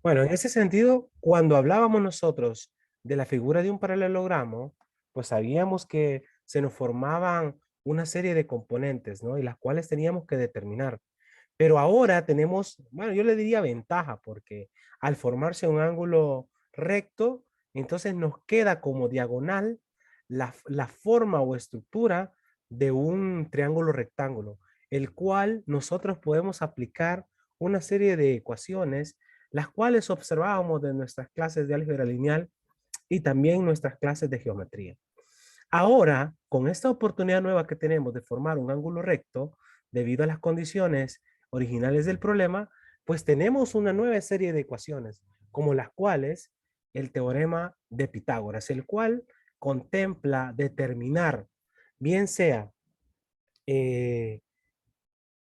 Bueno, en ese sentido, cuando hablábamos nosotros de la figura de un paralelogramo, pues sabíamos que se nos formaban una serie de componentes, ¿no? Y las cuales teníamos que determinar. Pero ahora tenemos, bueno, yo le diría ventaja, porque al formarse un ángulo recto, entonces nos queda como diagonal la forma o estructura de un triángulo rectángulo, el cual nosotros podemos aplicar una serie de ecuaciones, las cuales observábamos de nuestras clases de álgebra lineal y también nuestras clases de geometría. Ahora, con esta oportunidad nueva que tenemos de formar un ángulo recto, debido a las condiciones originales del problema, pues tenemos una nueva serie de ecuaciones, como las cuales el teorema de Pitágoras, el cual contempla determinar, bien sea eh,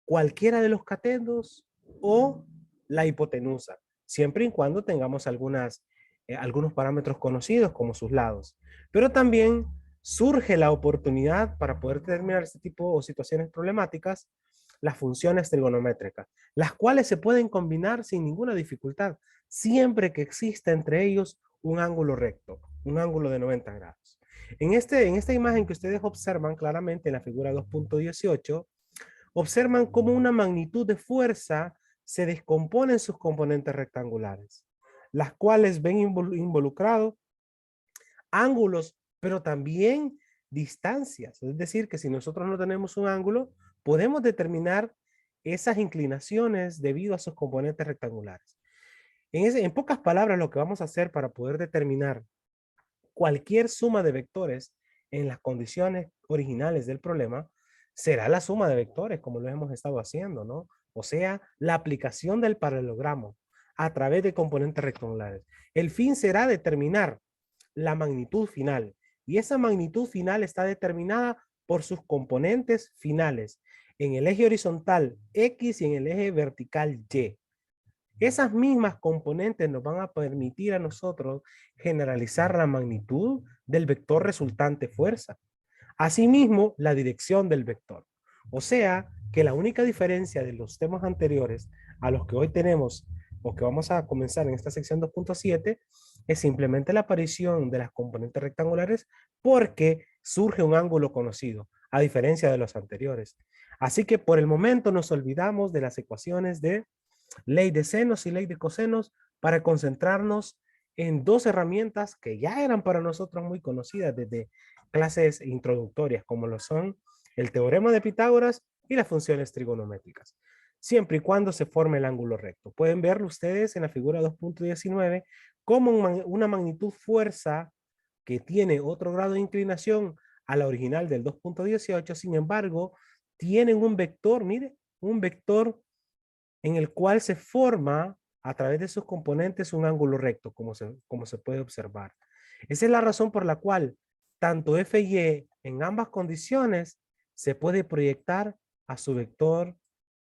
cualquiera de los catetos o la hipotenusa, siempre y cuando tengamos algunos parámetros conocidos como sus lados. Pero también surge la oportunidad para poder determinar este tipo de situaciones problemáticas, las funciones trigonométricas, las cuales se pueden combinar sin ninguna dificultad, siempre que exista entre ellos un ángulo recto, un ángulo de 90 grados. En esta imagen que ustedes observan claramente en la figura 2.18, observan cómo una magnitud de fuerza se descompone en sus componentes rectangulares, las cuales ven involucrados ángulos, pero también distancias. Es decir, que si nosotros no tenemos un ángulo, podemos determinar esas inclinaciones debido a sus componentes rectangulares. En pocas palabras, lo que vamos a hacer para poder determinar cualquier suma de vectores en las condiciones originales del problema será la suma de vectores, como lo hemos estado haciendo, ¿no? O sea, la aplicación del paralelogramo a través de componentes rectangulares. El fin será determinar la magnitud final, y esa magnitud final está determinada por sus componentes finales en el eje horizontal X y en el eje vertical Y. Esas mismas componentes nos van a permitir a nosotros generalizar la magnitud del vector resultante fuerza. Asimismo, la dirección del vector. O sea, que la única diferencia de los temas anteriores a los que hoy tenemos o que vamos a comenzar en esta sección 2.7 es simplemente la aparición de las componentes rectangulares porque surge un ángulo conocido, a diferencia de los anteriores. Así que por el momento nos olvidamos de las ecuaciones de ley de senos y ley de cosenos para concentrarnos en dos herramientas que ya eran para nosotros muy conocidas desde clases introductorias, como lo son el teorema de Pitágoras y las funciones trigonométricas, siempre y cuando se forme el ángulo recto. Pueden verlo ustedes en la figura 2.19 como una magnitud fuerza que tiene otro grado de inclinación a la original del 2.18, sin embargo, tienen un vector, mire, un vector en el cual se forma a través de sus componentes un ángulo recto, como se puede observar. Esa es la razón por la cual tanto f y e en ambas condiciones se puede proyectar a su vector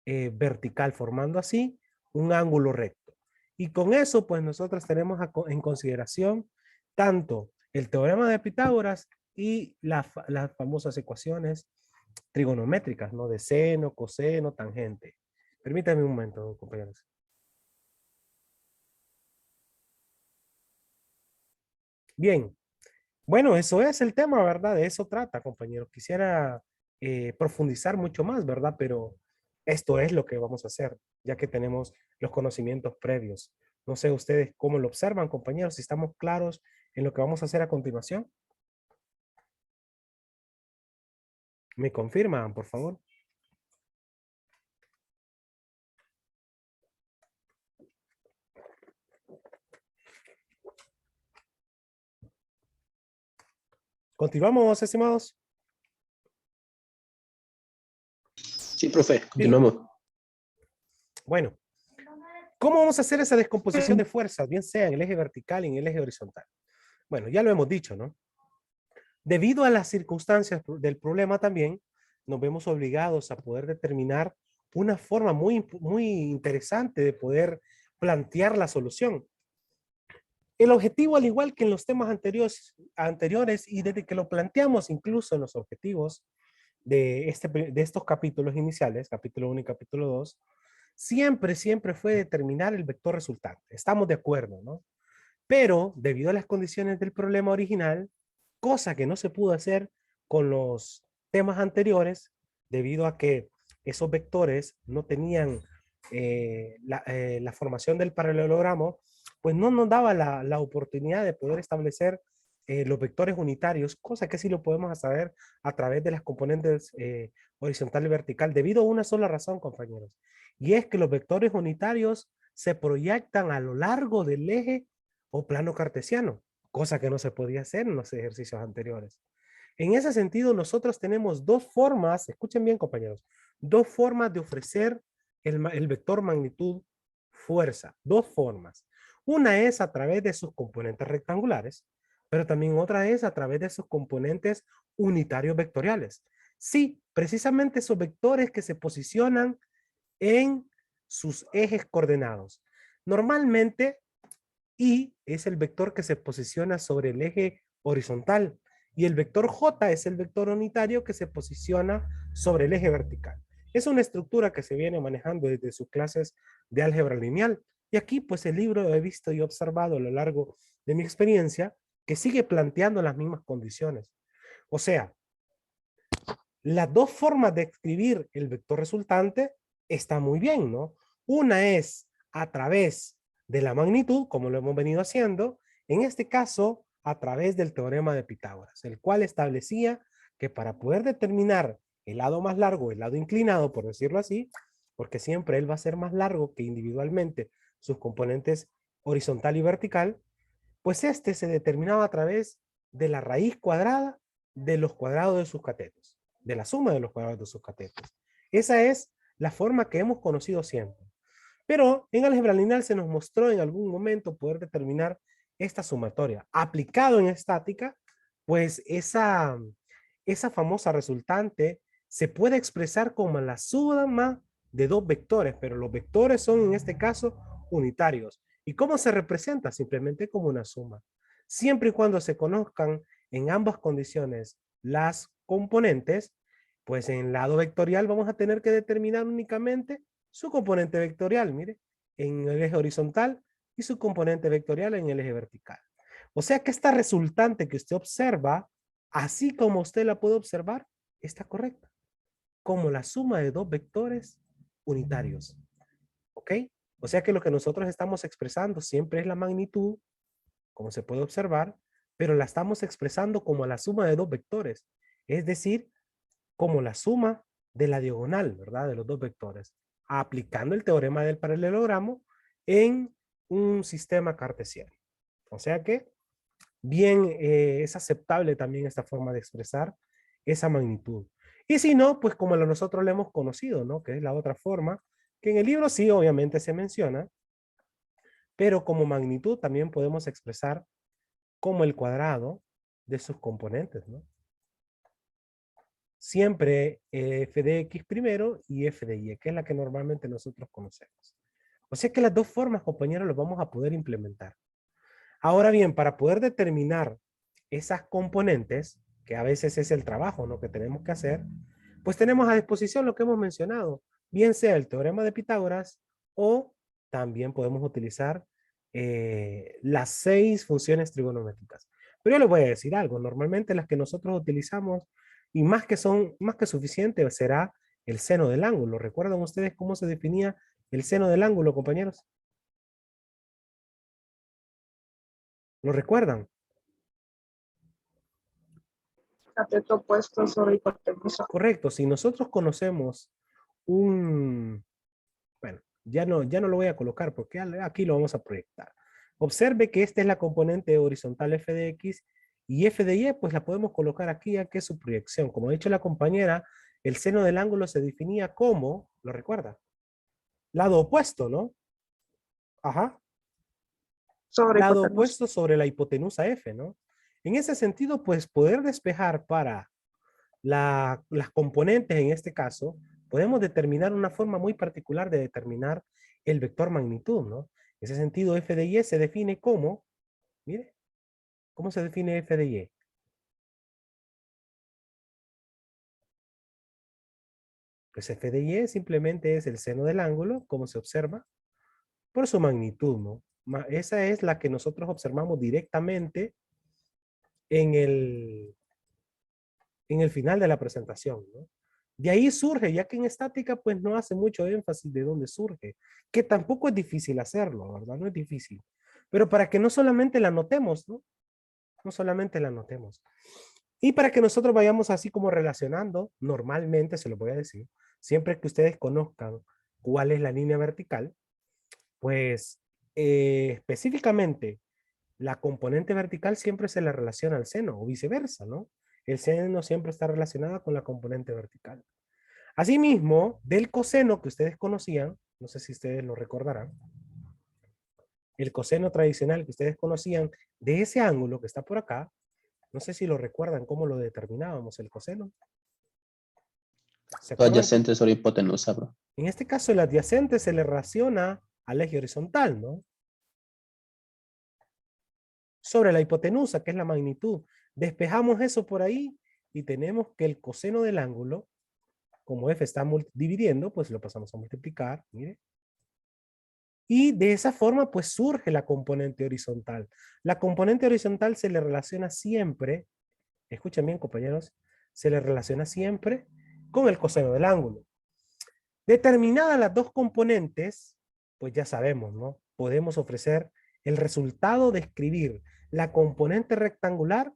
vertical, formando así un ángulo recto. Y con eso, pues nosotros tenemos en consideración tanto el teorema de Pitágoras y las famosas ecuaciones trigonométricas, ¿no? De seno, coseno, tangente. Permítame un momento, compañeros. Bien, bueno, eso es el tema, ¿verdad? De eso trata, compañeros. Quisiera profundizar mucho más, ¿verdad? Pero esto es lo que vamos a hacer, ya que tenemos los conocimientos previos. No sé ustedes cómo lo observan, compañeros, si estamos claros en lo que vamos a hacer a continuación. ¿Me confirman, por favor? ¿Continuamos, estimados? Sí, profe, Bien. continuamos. Bueno, ¿cómo vamos a hacer esa descomposición de fuerzas, bien sea en el eje vertical y en el eje horizontal? Bueno, ya lo hemos dicho, ¿no? Debido a las circunstancias del problema también, nos vemos obligados a poder determinar una forma muy interesante de poder plantear la solución. El objetivo, al igual que en los temas anteriores y desde que lo planteamos incluso en los objetivos de estos capítulos iniciales, capítulo 1 y capítulo 2, siempre fue determinar el vector resultante. Estamos de acuerdo, ¿no? Pero debido a las condiciones del problema original, cosa que no se pudo hacer con los temas anteriores, debido a que esos vectores no tenían la formación del paralelogramo, pues no nos daba la oportunidad de poder establecer los vectores unitarios, cosa que sí lo podemos saber a través de las componentes horizontal y vertical, debido a una sola razón, compañeros. Y es que los vectores unitarios se proyectan a lo largo del eje o plano cartesiano, cosa que no se podía hacer en los ejercicios anteriores. En ese sentido, nosotros tenemos dos formas, escuchen bien compañeros, dos formas de ofrecer el vector magnitud fuerza, dos formas. Una es a través de sus componentes rectangulares, pero también otra es a través de sus componentes unitarios vectoriales. Sí, precisamente esos vectores que se posicionan en sus ejes coordenados. Normalmente, Y es el vector que se posiciona sobre el eje horizontal y el vector J es el vector unitario que se posiciona sobre el eje vertical. Es una estructura que se viene manejando desde sus clases de álgebra lineal. Y aquí, pues, el libro he visto y observado a lo largo de mi experiencia que sigue planteando las mismas condiciones. O sea, las dos formas de escribir el vector resultante está muy bien, ¿no? Una es a través de la magnitud, como lo hemos venido haciendo, en este caso a través del teorema de Pitágoras, el cual establecía que para poder determinar el lado más largo, el lado inclinado, por decirlo así, porque siempre él va a ser más largo que individualmente sus componentes horizontal y vertical, pues este se determinaba a través de la raíz cuadrada de los cuadrados de sus catetos, de la suma de los cuadrados de sus catetos. Esa es la forma que hemos conocido siempre. Pero en álgebra lineal se nos mostró en algún momento poder determinar esta sumatoria. Aplicado en estática, pues esa famosa resultante se puede expresar como la suma de dos vectores, pero los vectores son en este caso unitarios. ¿Y cómo se representa? Simplemente como una suma. Siempre y cuando se conozcan en ambas condiciones las componentes, pues en el lado vectorial vamos a tener que determinar únicamente su componente vectorial, mire, en el eje horizontal y su componente vectorial en el eje vertical. O sea que esta resultante que usted observa, así como usted la puede observar, está correcta, como la suma de dos vectores unitarios. ¿Ok? O sea que lo que nosotros estamos expresando siempre es la magnitud, como se puede observar, pero la estamos expresando como la suma de dos vectores, es decir, como la suma de la diagonal, ¿verdad? De los dos vectores, aplicando el teorema del paralelogramo en un sistema cartesiano. O sea que bien es aceptable también esta forma de expresar esa magnitud. Y si no, pues como nosotros lo hemos conocido, ¿no? Que es la otra forma, que en el libro sí obviamente se menciona, pero como magnitud también podemos expresar como el cuadrado de sus componentes, ¿no? Siempre f de x primero y f de y, que es la que normalmente nosotros conocemos. O sea que las dos formas, compañeros, las vamos a poder implementar. Ahora bien, para poder determinar esas componentes, que a veces es el trabajo, ¿no?, que tenemos que hacer, pues tenemos a disposición lo que hemos mencionado, bien sea el teorema de Pitágoras o también podemos utilizar las 6 funciones trigonométricas. Pero yo les voy a decir algo, normalmente las que nosotros utilizamos y más que suficiente será el seno del ángulo. ¿Recuerdan ustedes cómo se definía el seno del ángulo, compañeros? ¿Lo recuerdan? Cateto opuesto sobre hipotenusa. Correcto, si nosotros conocemos un, bueno, ya no lo voy a colocar porque aquí lo vamos a proyectar. Observe que esta es la componente horizontal f de x y f de y, pues la podemos colocar aquí ya que es su proyección. Como ha dicho la compañera, el seno del ángulo se definía como, ¿lo recuerda? Lado opuesto, ¿no? Ajá. Sobre Lado hipotenusa. opuesto sobre la hipotenusa f, ¿no? En ese sentido, pues poder despejar para las componentes en este caso, podemos determinar una forma muy particular de determinar el vector magnitud, ¿no? En ese sentido, f de y se define como, mire, ¿cómo se define f de y? Pues f de y simplemente es el seno del ángulo, como se observa, por su magnitud, ¿no? Esa es la que nosotros observamos directamente en el final de la presentación, ¿no? De ahí surge, ya que en estática pues no hace mucho énfasis de dónde surge, que tampoco es difícil hacerlo, ¿verdad? No es difícil. Pero para que no solamente la notemos, ¿no? No solamente la notemos. Y para que nosotros vayamos así como relacionando, normalmente, se lo voy a decir, siempre que ustedes conozcan cuál es la línea vertical, pues específicamente la componente vertical siempre se le relaciona al seno o viceversa, ¿no? El seno siempre está relacionado con la componente vertical. Asimismo, del coseno que ustedes conocían, no sé si ustedes lo recordarán, el coseno tradicional que ustedes conocían de ese ángulo que está por acá, no sé si lo recuerdan cómo lo determinábamos el coseno. ¿Se acuerdan? Adyacente sobre hipotenusa, bro. En este caso el adyacente se le relaciona al eje horizontal, ¿no? Sobre la hipotenusa, que es la magnitud. Despejamos eso por ahí y tenemos que el coseno del ángulo, como f está dividiendo, pues lo pasamos a multiplicar, mire. Y de esa forma, pues surge la componente horizontal. La componente horizontal se le relaciona siempre, escuchen bien compañeros, se le relaciona siempre con el coseno del ángulo. Determinadas las dos componentes, pues ya sabemos, ¿no? Podemos ofrecer el resultado de escribir la componente rectangular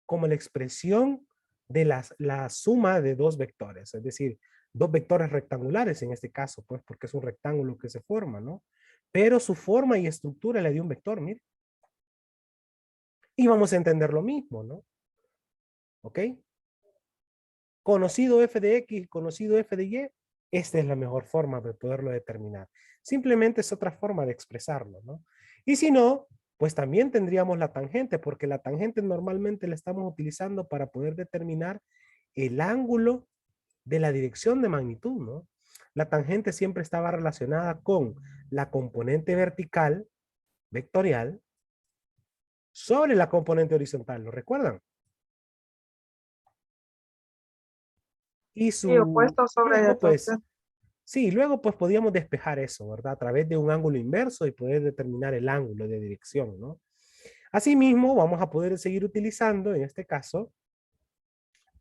como la expresión de la suma de dos vectores, es decir, dos vectores rectangulares en este caso, pues porque es un rectángulo que se forma, ¿no? Pero su forma y estructura le dio un vector, mire. Y vamos a entender lo mismo, ¿no? ¿Ok? Conocido f de x, conocido f de y, esta es la mejor forma de poderlo determinar. Simplemente es otra forma de expresarlo, ¿no? Y si no, pues también tendríamos la tangente, porque la tangente normalmente la estamos utilizando para poder determinar el ángulo de la dirección de magnitud, ¿no? La tangente siempre estaba relacionada con la componente vertical, vectorial, sobre la componente horizontal, ¿lo recuerdan? Y Sí, opuesto sobre luego pues, adyacente. sí, luego pues podíamos despejar eso, ¿verdad? A través de un ángulo inverso y poder determinar el ángulo de dirección, ¿no? Asimismo, vamos a poder seguir utilizando, en este caso,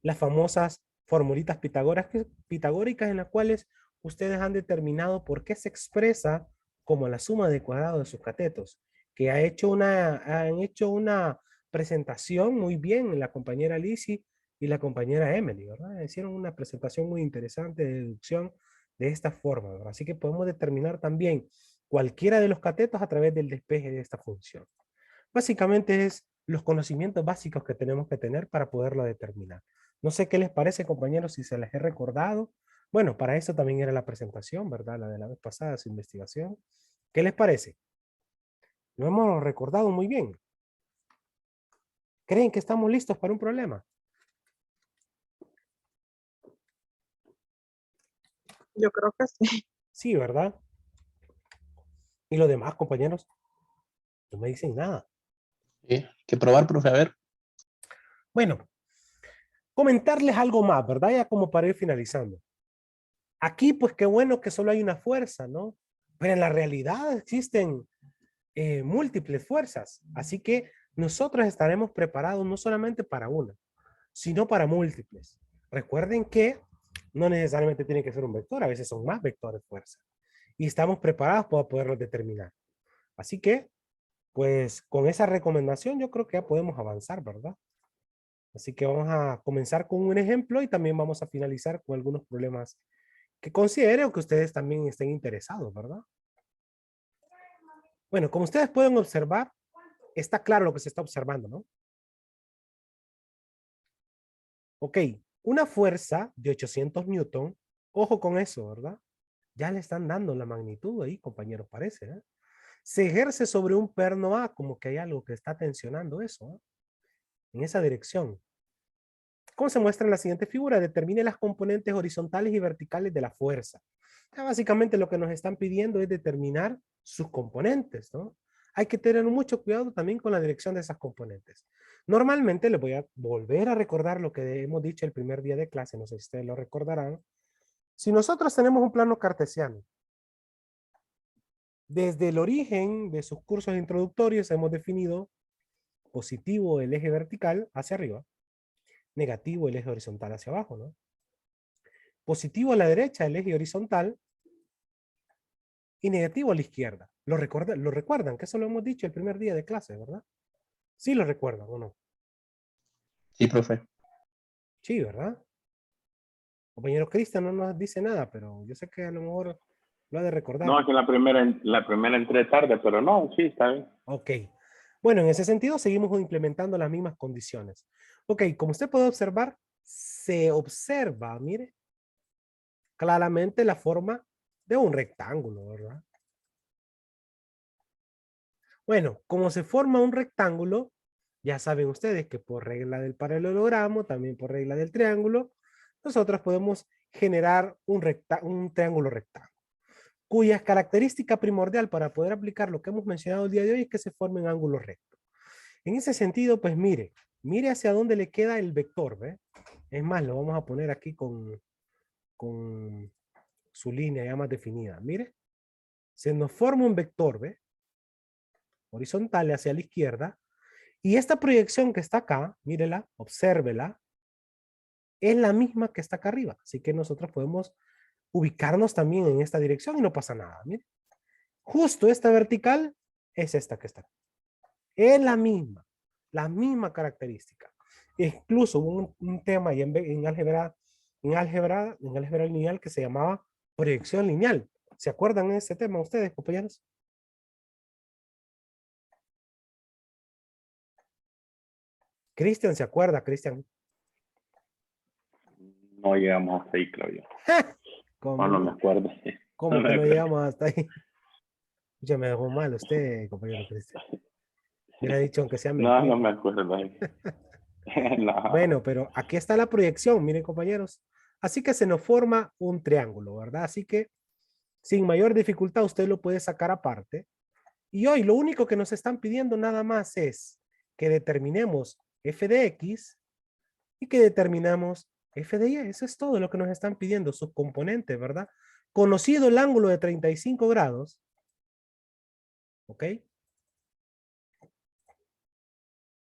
las famosas formulitas pitagóricas en las cuales ustedes han determinado por qué se expresa como la suma de cuadrados de sus catetos, que han hecho una presentación muy bien la compañera Lizzie y la compañera Emily, ¿verdad? Hicieron una presentación muy interesante de deducción de esta forma, ¿verdad? Así que podemos determinar también cualquiera de los catetos a través del despeje de esta función. Básicamente es los conocimientos básicos que tenemos que tener para poderlo determinar. No sé qué les parece, compañeros, si se les he recordado. Bueno, para eso también era la presentación, ¿verdad? La de la vez pasada, su investigación. ¿Qué les parece? Lo hemos recordado muy bien. ¿Creen que estamos listos para un problema? Yo creo que sí. Sí, ¿verdad? Y los demás, compañeros, no me dicen nada. Sí. ¿Qué probar, profe? A ver. Bueno, comentarles algo más, ¿verdad? Ya como para ir finalizando. Aquí, pues qué bueno que solo hay una fuerza, ¿no? Pero en la realidad existen múltiples fuerzas. Así que nosotros estaremos preparados no solamente para una, sino para múltiples. Recuerden que no necesariamente tiene que ser un vector, a veces son más vectores de fuerza. Y estamos preparados para poderlos determinar. Así que, pues con esa recomendación yo creo que ya podemos avanzar, ¿verdad? Así que vamos a comenzar con un ejemplo y también vamos a finalizar con algunos problemas que considere o que ustedes también estén interesados, ¿verdad? Bueno, como ustedes pueden observar, está claro lo que se está observando, ¿no? Ok, una fuerza de 800 newton, ojo con eso, ¿verdad? Ya le están dando la magnitud ahí, compañeros, parece, ¿eh? Se ejerce sobre un perno A, como que hay algo que está tensionando eso, ¿eh? En esa dirección. ¿Cómo se muestra en la siguiente figura? Determine las componentes horizontales y verticales de la fuerza. Ya básicamente lo que nos están pidiendo es determinar sus componentes, ¿no? Hay que tener mucho cuidado también con la dirección de esas componentes. Normalmente les voy a volver a recordar lo que hemos dicho el primer día de clase, no sé si ustedes lo recordarán. Si nosotros tenemos un plano cartesiano, desde el origen de sus cursos introductorios hemos definido positivo el eje vertical hacia arriba, negativo el eje horizontal hacia abajo, ¿no? Positivo a la derecha el eje horizontal y negativo a la izquierda. Lo recuerdan, que eso lo hemos dicho el primer día de clase, ¿verdad? Sí lo recuerdan, ¿o no? Sí, profe. Sí, ¿verdad? Compañero Cristian no nos dice nada, pero yo sé que a lo mejor lo ha de recordar. No, es que la primera entré tarde, pero no, sí, está bien. Ok. Bueno, en ese sentido seguimos implementando las mismas condiciones. Ok, como usted puede observar, se observa, mire, claramente la forma de un rectángulo, ¿verdad? Bueno, como se forma un rectángulo, ya saben ustedes que por regla del paralelogramo, también por regla del triángulo, nosotros podemos generar un triángulo rectángulo, cuya característica primordial para poder aplicar lo que hemos mencionado el día de hoy es que se formen ángulos rectos. En ese sentido, pues mire hacia dónde le queda el vector, ¿ve? Es más, lo vamos a poner aquí con su línea ya más definida. Mire, se nos forma un vector, ¿ve? Horizontal hacia la izquierda. Y esta proyección que está acá, mírela, obsérvela, es la misma que está acá arriba. Así que nosotros podemos ubicarnos también en esta dirección y no pasa nada. Mire, justo esta vertical es esta que está. Es la misma característica. Incluso hubo un tema en álgebra lineal que se llamaba proyección lineal. ¿Se acuerdan de ese tema ustedes, compañeros? Cristian, ¿se acuerda, Cristian? No llegamos hasta ahí, creo yo. ¿Cómo, No me acuerdo. ¿Cómo No que me no acuerdo. llegamos hasta ahí? Ya me dejó mal usted, compañero Cristian. Hubiera dicho aunque sea No, mentira. no me acuerdo. No. Bueno, pero aquí está la proyección, miren, compañeros. Así que se nos forma un triángulo, ¿verdad? Así que sin mayor dificultad usted lo puede sacar aparte. Y hoy lo único que nos están pidiendo nada más es que determinemos f de x y que determinamos f de y. Eso es todo lo que nos están pidiendo, sus componentes, ¿verdad? Conocido el ángulo de 35 grados, ¿ok?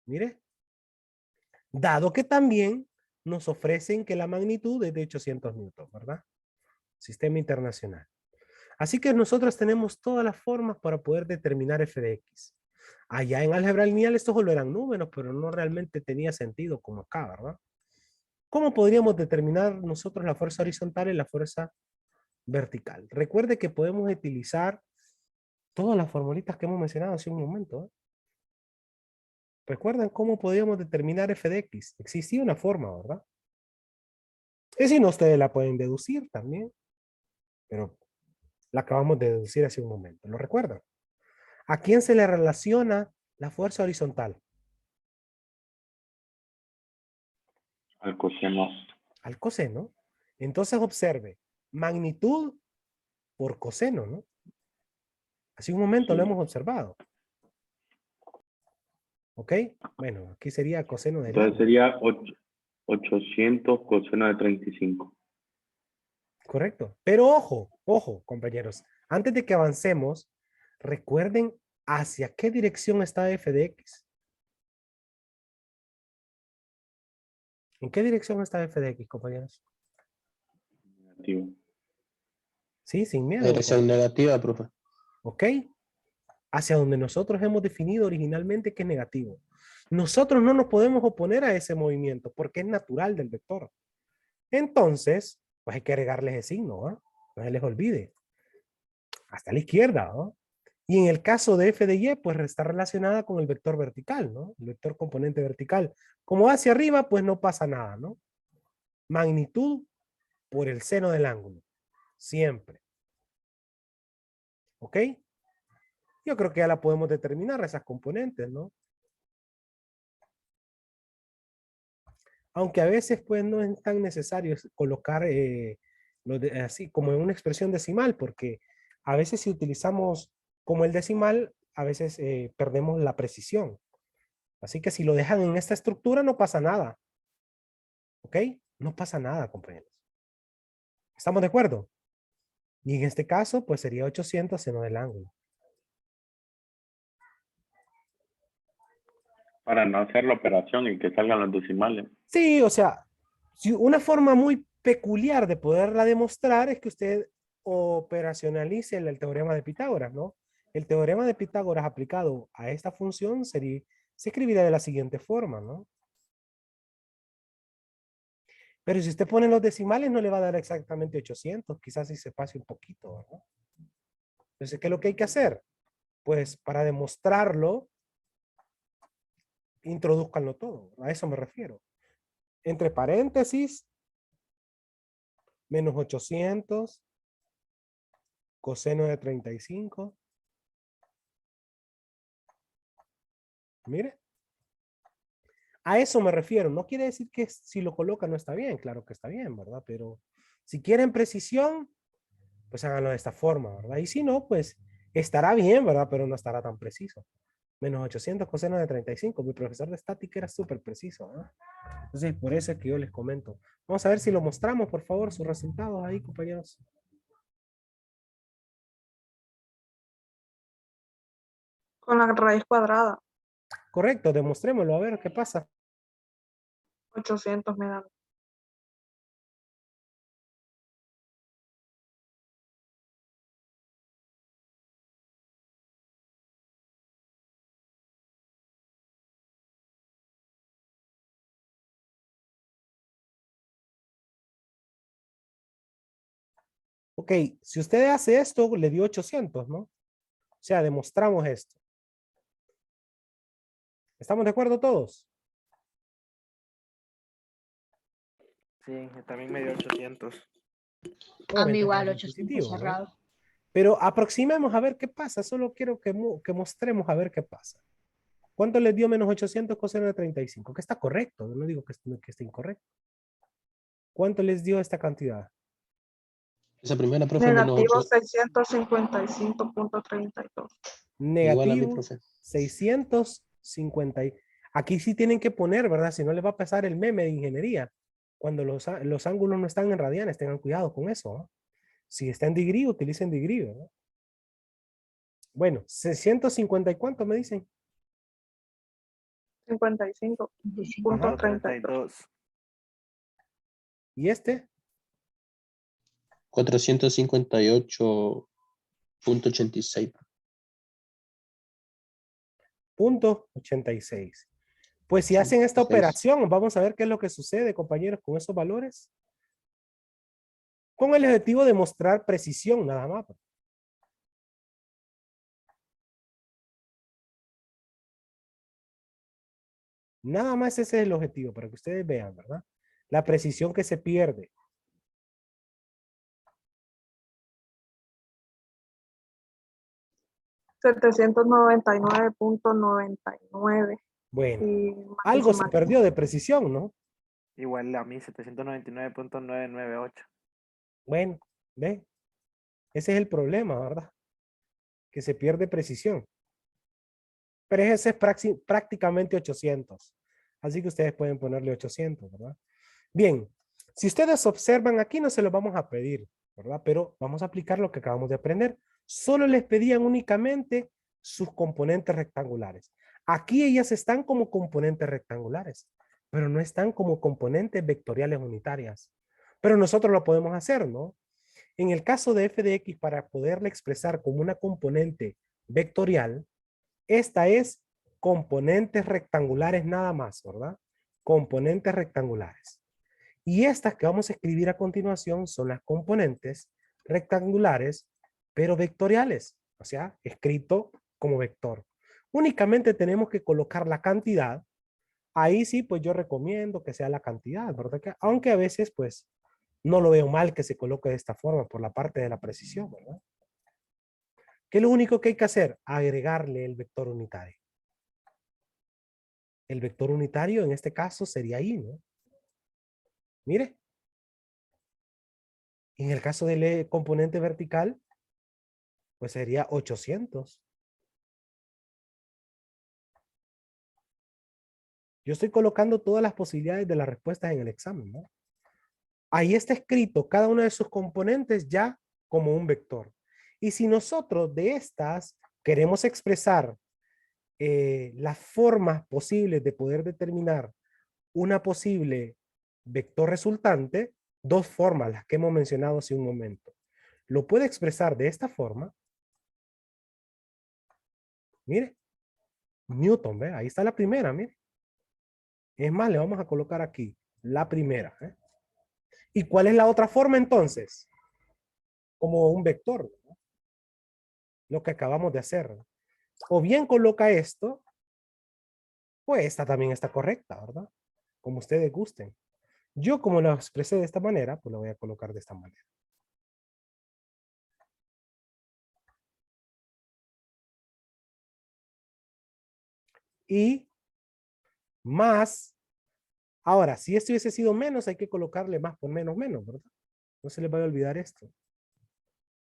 Mire, dado que también nos ofrecen que la magnitud es de 800 newtons, ¿verdad? Sistema internacional. Así que nosotros tenemos todas las formas para poder determinar f de x. Allá en álgebra lineal estos solo eran números, pero no realmente tenía sentido como acá, ¿verdad? ¿Cómo podríamos determinar nosotros la fuerza horizontal y la fuerza vertical? Recuerde que podemos utilizar todas las formulitas que hemos mencionado hace un momento, ¿eh? ¿Recuerdan cómo podíamos determinar f de x? Existía una forma, ¿verdad? Y si no, ustedes la pueden deducir también, pero la acabamos de deducir hace un momento. ¿Lo recuerdan? ¿A quién se le relaciona la fuerza horizontal? Al coseno. Al coseno. Entonces observe, magnitud por coseno, ¿no? Hace un momento lo Sí. hemos observado. ¿Ok? Bueno, aquí sería coseno del Entonces ángulo. sería 800 coseno de 35. Correcto. Pero ojo, compañeros. Antes de que avancemos, recuerden hacia qué dirección está f de x. ¿En qué dirección está f de x, compañeros? Negativo. Sí, sin miedo. Dirección negativa, profe. ¿Ok? Hacia donde nosotros hemos definido originalmente que es negativo. Nosotros no nos podemos oponer a ese movimiento porque es natural del vector. Entonces, pues hay que agregarles el signo, ¿ah? No se les olvide. Hasta la izquierda, ¿no? Y en el caso de f de y, pues está relacionada con el vector vertical, ¿no? El vector componente vertical. Como va hacia arriba, pues no pasa nada, ¿no? Magnitud por el seno del ángulo. Siempre. ¿Ok? Yo creo que ya la podemos determinar, esas componentes, ¿no? Aunque a veces, pues, no es tan necesario colocar así como en una expresión decimal, porque a veces si utilizamos como el decimal, a veces perdemos la precisión. Así que si lo dejan en esta estructura, no pasa nada. ¿Ok? No pasa nada, compañeros. ¿Estamos de acuerdo? Y en este caso, pues sería 800 seno del ángulo. Para no hacer la operación y que salgan los decimales. Sí, o sea, si una forma muy peculiar de poderla demostrar es que usted operacionalice el teorema de Pitágoras, ¿no? El teorema de Pitágoras aplicado a esta función se escribiría de la siguiente forma, ¿no? Pero si usted pone los decimales no le va a dar exactamente 800, quizás si se pase un poquito, ¿verdad? Entonces, ¿qué es lo que hay que hacer? Pues para demostrarlo, introduzcanlo todo, a eso me refiero. Entre paréntesis, menos 800, coseno de 35. Mire, a eso me refiero. No quiere decir que si lo coloca no está bien, claro que está bien, ¿verdad? Pero si quieren precisión, pues háganlo de esta forma, ¿verdad? Y si no, pues estará bien, ¿verdad? Pero no estará tan preciso. Menos 800 coseno de 35. Mi profesor de estática era súper preciso, ¿no? Entonces, por eso es que yo les comento. Vamos a ver si lo mostramos, por favor, sus resultados ahí, compañeros. Con la raíz cuadrada, Correcto, demostrémoslo, a ver qué pasa. 800 me da. Ok, si usted hace esto, le dio 800, ¿no? O sea, demostramos esto. ¿Estamos de acuerdo todos? Sí, también me dio 800. A mí Obviamente igual, es 800 positivo, ¿no? cerrado. Pero aproximemos a ver qué pasa. Solo quiero que mostremos a ver qué pasa. ¿Cuánto les dio menos 800 coseno de 35? Que está correcto. No digo que esté incorrecto. ¿Cuánto les dio esta cantidad? Esa primera, profe, menos Negativo 8. 655.32. Igual a mi Negativo profe. 650. Aquí sí tienen que poner, ¿verdad? Si no les va a pasar el meme de ingeniería. Cuando los ángulos no están en radianes, tengan cuidado con eso, ¿no? Si está en degree, utilicen degree, ¿no? Bueno, 650 y cuánto me dicen. 55.32. 32. ¿Y este? 458.86. Punto 86. Pues si hacen esta 6. operación, vamos a ver qué es lo que sucede, compañeros, con esos valores. Con el objetivo de mostrar precisión, nada más. Nada más ese es el objetivo, para que ustedes vean, ¿verdad? La precisión que se pierde. $799.99. Bueno, Y algo se decimal. perdió de precisión, ¿no? Igual a mí 799.998. Bueno, ve, ese es el problema, ¿verdad? Que se pierde precisión. Pero ese es prácticamente 800. Así que ustedes pueden ponerle 800, ¿verdad? Bien, si ustedes observan aquí no se lo vamos a pedir, ¿verdad? Pero vamos a aplicar lo que acabamos de aprender. Solo les pedían únicamente sus componentes rectangulares. Aquí ellas están como componentes rectangulares, pero no están como componentes vectoriales unitarias. Pero nosotros lo podemos hacer, ¿no? En el caso de f de x, para poderla expresar como una componente vectorial, esta es componentes rectangulares nada más, ¿verdad? Componentes rectangulares. Y estas que vamos a escribir a continuación son las componentes rectangulares, pero vectoriales, o sea, escrito como vector. Únicamente tenemos que colocar la cantidad. Ahí sí, pues yo recomiendo que sea la cantidad, ¿verdad? Aunque a veces, pues, no lo veo mal que se coloque de esta forma por la parte de la precisión, ¿verdad? ¿Qué es lo único que hay que hacer? Agregarle el vector unitario. El vector unitario en este caso sería I, ¿no? Mire. En el caso del componente vertical, pues sería 800. Yo estoy colocando todas las posibilidades de las respuestas en el examen, ¿no? ahí está escrito cada uno de sus componentes ya como un vector. Y si nosotros de estas queremos expresar las formas posibles de poder determinar una posible vector resultante, dos formas, las que hemos mencionado hace un momento. Lo puede expresar de esta forma. Mire, Newton, ¿ve? Ahí está la primera, mire. Es más, le vamos a colocar aquí la primera. ¿Eh? ¿Y cuál es la otra forma entonces? Como un vector, ¿no? Lo que acabamos de hacer. O bien coloca esto, pues esta también está correcta, ¿verdad? Como ustedes gusten. Yo como lo expresé de esta manera, pues lo voy a colocar de esta manera. Y más, ahora, si esto hubiese sido menos, hay que colocarle más por menos, menos, ¿verdad? No se les vaya a olvidar esto.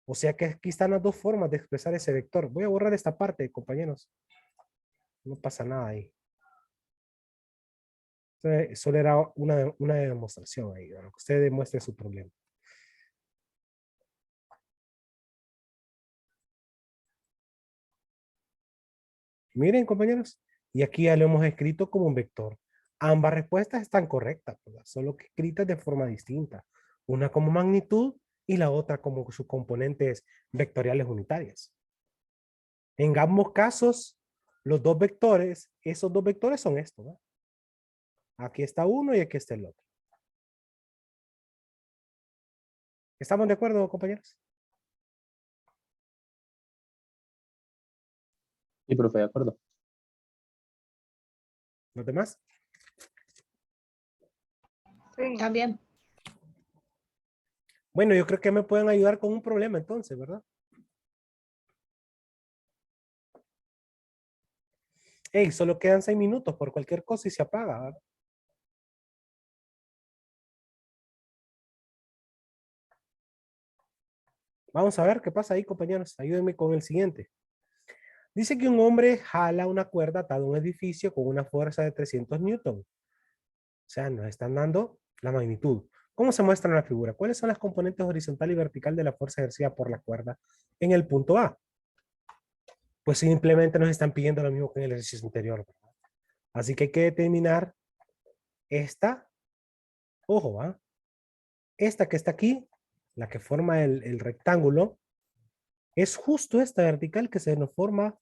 O sea que aquí están las dos formas de expresar ese vector. Voy a borrar esta parte, compañeros. No pasa nada ahí. Solo era una demostración ahí, ¿verdad? Que usted demuestre su problema. Miren, compañeros, y aquí ya lo hemos escrito como un vector. Ambas respuestas están correctas, ¿verdad? Solo que escritas de forma distinta. Una como magnitud y la otra como sus componentes vectoriales unitarias. En ambos casos, los dos vectores, esos dos vectores son estos, ¿verdad? Aquí está uno y aquí está el otro. ¿Estamos de acuerdo, compañeros? Sí, profe, de acuerdo. ¿Los demás? Sí. También. Bueno, yo creo que me pueden ayudar con un problema entonces, ¿verdad? Hey, solo quedan 6 minutos por cualquier cosa y se apaga, ¿verdad? Vamos a ver qué pasa ahí, compañeros. Ayúdenme con el siguiente. Dice que un hombre jala una cuerda atada a un edificio con una fuerza de 300 newton. O sea, nos están dando la magnitud. ¿Cómo se muestra en la figura? ¿Cuáles son las componentes horizontal y vertical de la fuerza ejercida por la cuerda en el punto A? Pues simplemente nos están pidiendo lo mismo que en el ejercicio anterior, ¿verdad? Así que hay que determinar esta, ojo, ¿va? Esta que está aquí, la que forma el rectángulo, es justo esta vertical que se nos forma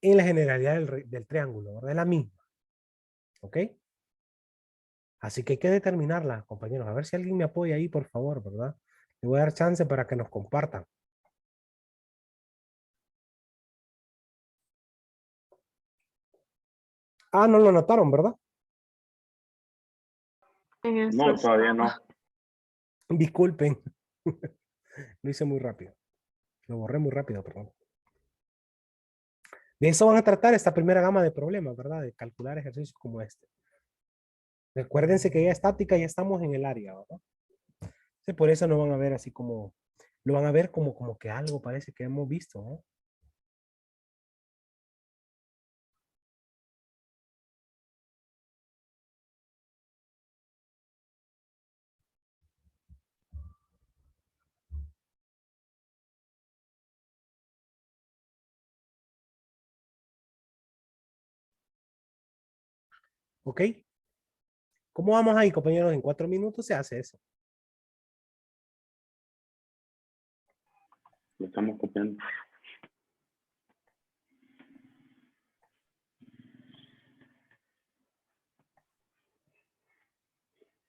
en la generalidad del triángulo, ¿verdad? Es la misma. ¿Ok? Así que hay que determinarla, compañeros. A ver si alguien me apoya ahí, por favor, ¿verdad? Le voy a dar chance para que nos compartan. Ah, no lo notaron, ¿verdad? En eso No, todavía no. estaba. Disculpen. Lo hice muy rápido. Lo borré muy rápido, perdón. De eso van a tratar esta primera gama de problemas, ¿verdad? De calcular ejercicios como este. Recuérdense que ya estática ya estamos en el área, ¿verdad? Sí, por eso no van a ver así como, lo van a ver como que algo parece que hemos visto, ¿no? ¿Ok? ¿Cómo vamos ahí, compañeros? En 4 minutos se hace eso. Lo estamos copiando.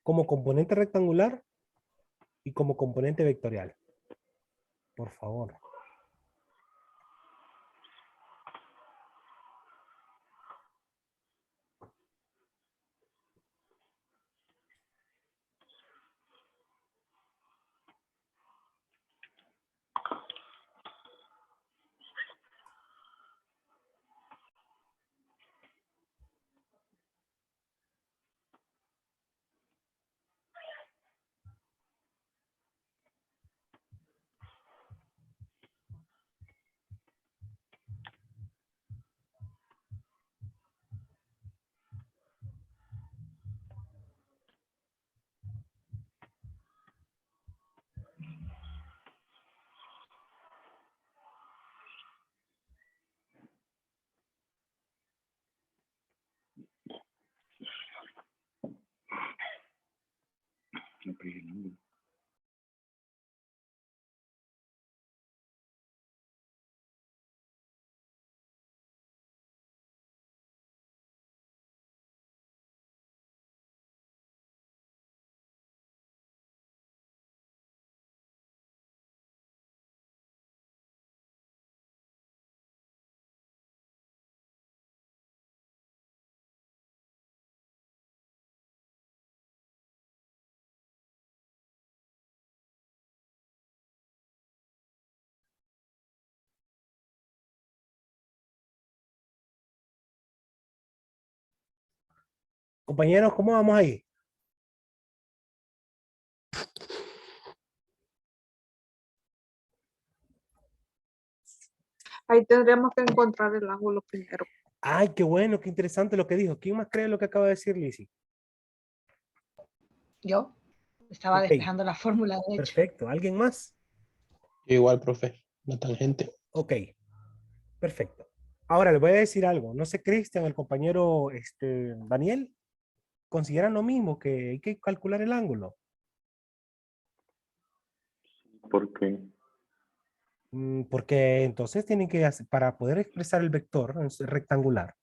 Como componente rectangular y como componente vectorial. Por favor. pues, el ángulo. Compañeros, ¿cómo vamos ahí? Ahí tendríamos que encontrar el ángulo primero. Ay, qué bueno, qué interesante lo que dijo. ¿Quién más cree lo que acaba de decir Lizzy? Yo estaba Ok, despejando la fórmula, de hecho. perfecto. ¿Alguien más? Yo igual, profe, la tangente. Ok, perfecto. Ahora le voy a decir algo. No sé, Cristian, el compañero Daniel, ¿consideran lo mismo que hay que calcular el ángulo? Porque Porque entonces tienen que hacer, para poder expresar el vector rectangular.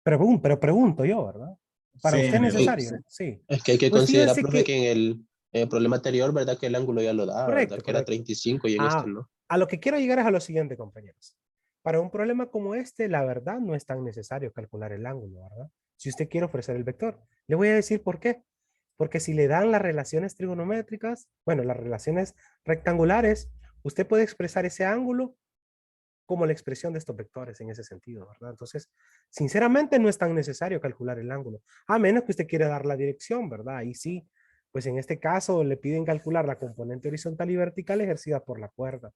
Pero pregunto yo, ¿verdad? ¿Para Sí, usted es amigo. necesario? Sí. Es que hay que Pues considerar, fíjense profe, que, que en el problema anterior, ¿verdad? Que el ángulo ya lo da, ¿verdad? correcto, Que era correcto. 35 y en este no. A lo que quiero llegar es a lo siguiente, compañeros. Para un problema como este, la verdad no es tan necesario calcular el ángulo, ¿verdad? Si usted quiere ofrecer el vector. Le voy a decir por qué. Porque si le dan las relaciones trigonométricas, bueno, las relaciones rectangulares, usted puede expresar ese ángulo como la expresión de estos vectores en ese sentido, ¿verdad? Entonces, sinceramente no es tan necesario calcular el ángulo, a menos que usted quiera dar la dirección, ¿verdad? Ahí sí, pues en este caso le piden calcular la componente horizontal y vertical ejercida por la cuerda.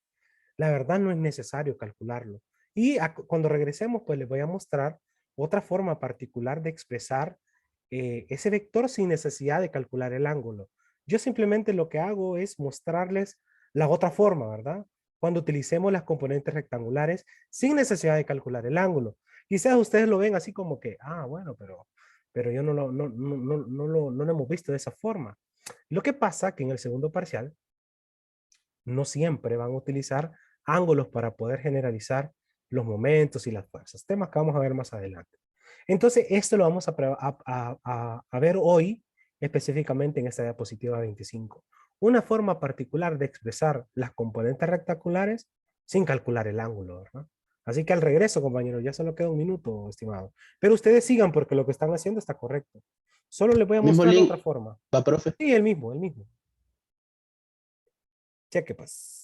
La verdad no es necesario calcularlo. Y cuando regresemos, pues les voy a mostrar otra forma particular de expresar ese vector sin necesidad de calcular el ángulo. Yo simplemente lo que hago es mostrarles la otra forma, ¿verdad? Cuando utilicemos las componentes rectangulares sin necesidad de calcular el ángulo. Quizás ustedes lo ven así como que, bueno, pero yo no lo hemos visto de esa forma. Lo que pasa que en el segundo parcial no siempre van a utilizar ángulos para poder generalizar los momentos y las fuerzas, temas que vamos a ver más adelante. Entonces, esto lo vamos a ver hoy, específicamente en esta diapositiva 25. Una forma particular de expresar las componentes rectangulares sin calcular el ángulo, ¿verdad? Así que al regreso, compañeros, ya solo queda un minuto, estimado. Pero ustedes sigan porque lo que están haciendo está correcto. Solo les voy a Mismo mostrar link, otra forma. va, profe. Sí, el mismo. Cheque, pues.